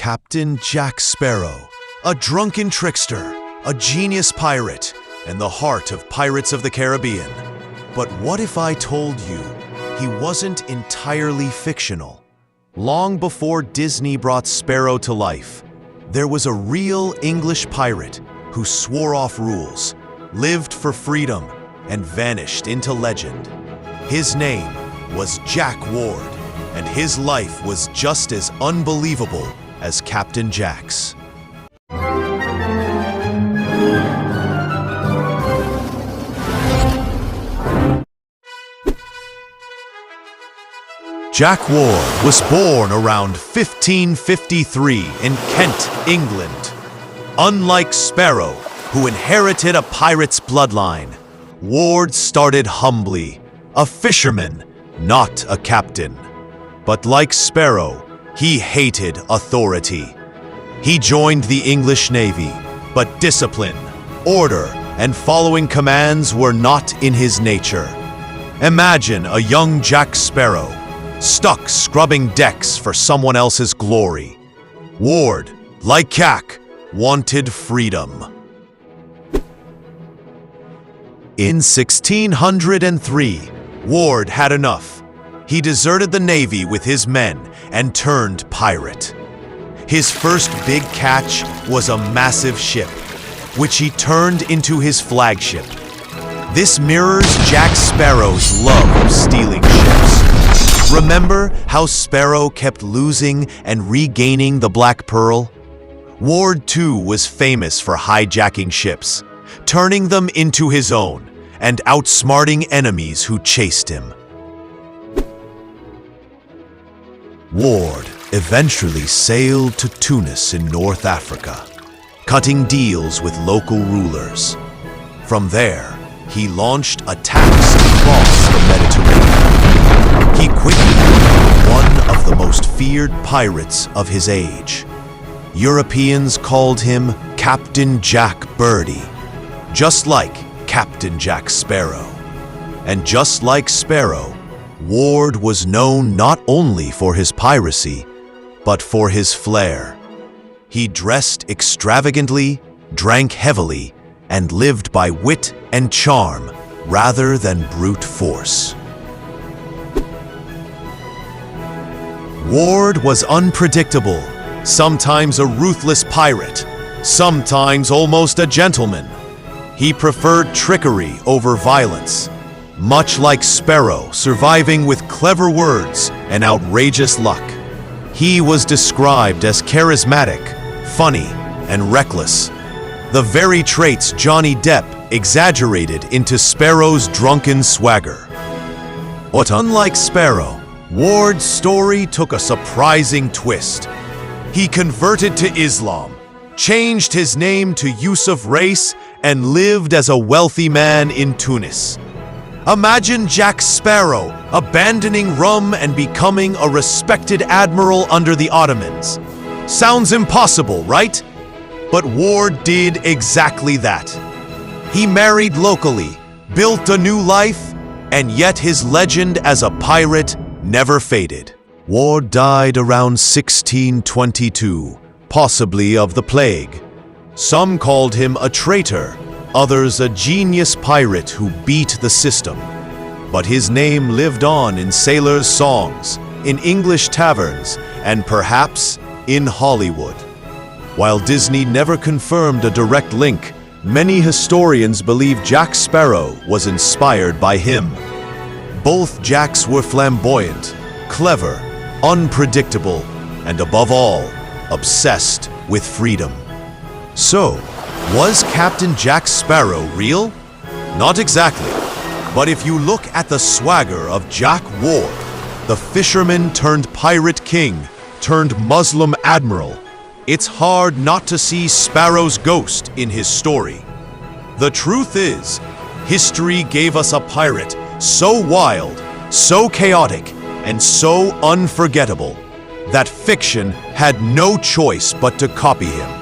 Captain Jack Sparrow, a drunken trickster, a genius pirate, and the heart of Pirates of the Caribbean. But what if I told you he wasn't entirely fictional? Long before Disney brought Sparrow to life, there was a real English pirate who swore off rules, lived for freedom, and vanished into legend. His name was Jack Ward, and his life was just as unbelievable as Captain Jack's. Jack Ward was born around 1553 in Kent, England. Unlike Sparrow, who inherited a pirate's bloodline, Ward started humbly, a fisherman, not a captain. But like Sparrow, he hated authority. He joined the English Navy, but discipline, order, and following commands were not in his nature. Imagine a young Jack Sparrow, stuck scrubbing decks for someone else's glory. Ward, like Jack, wanted freedom. In 1603, Ward had enough. He deserted the Navy with his men and turned pirate. His first big catch was a massive ship, which he turned into his flagship. This mirrors Jack Sparrow's love of stealing ships. Remember how Sparrow kept losing and regaining the Black Pearl? Ward, too, was famous for hijacking ships, turning them into his own, and outsmarting enemies who chased him. Ward eventually sailed to Tunis in North Africa, cutting deals with local rulers. From there, he launched attacks across the Mediterranean. He quickly became one of the most feared pirates of his age. Europeans called him Captain Jack Birdie, just like Captain Jack Sparrow. And just like Sparrow, Ward was known not only for his piracy, but for his flair. He dressed extravagantly, drank heavily, and lived by wit and charm rather than brute force. Ward was unpredictable, sometimes a ruthless pirate, sometimes almost a gentleman. He preferred trickery over violence, much like Sparrow, surviving with clever words and outrageous luck. He was described as charismatic, funny, and reckless, the very traits Johnny Depp exaggerated into Sparrow's drunken swagger. But unlike Sparrow, Ward's story took a surprising twist. He converted to Islam, changed his name to Yusuf Race, and lived as a wealthy man in Tunis. Imagine Jack Sparrow abandoning rum and becoming a respected admiral under the Ottomans. Sounds impossible, right? But Ward did exactly that. He married locally, built a new life, and yet his legend as a pirate never faded. Ward died around 1622, possibly of the plague. Some called him a traitor, others a genius pirate who beat the system. But his name lived on in sailors' songs, in English taverns, and perhaps in Hollywood. While Disney never confirmed a direct link, many historians believe Jack Sparrow was inspired by him. Both Jacks were flamboyant, clever, unpredictable, and above all, obsessed with freedom. So, was Captain Jack Sparrow real? Not exactly. But if you look at the swagger of Jack Ward, the fisherman turned pirate king, turned Muslim admiral, it's hard not to see Sparrow's ghost in his story. The truth is, history gave us a pirate so wild, so chaotic, and so unforgettable that fiction had no choice but to copy him.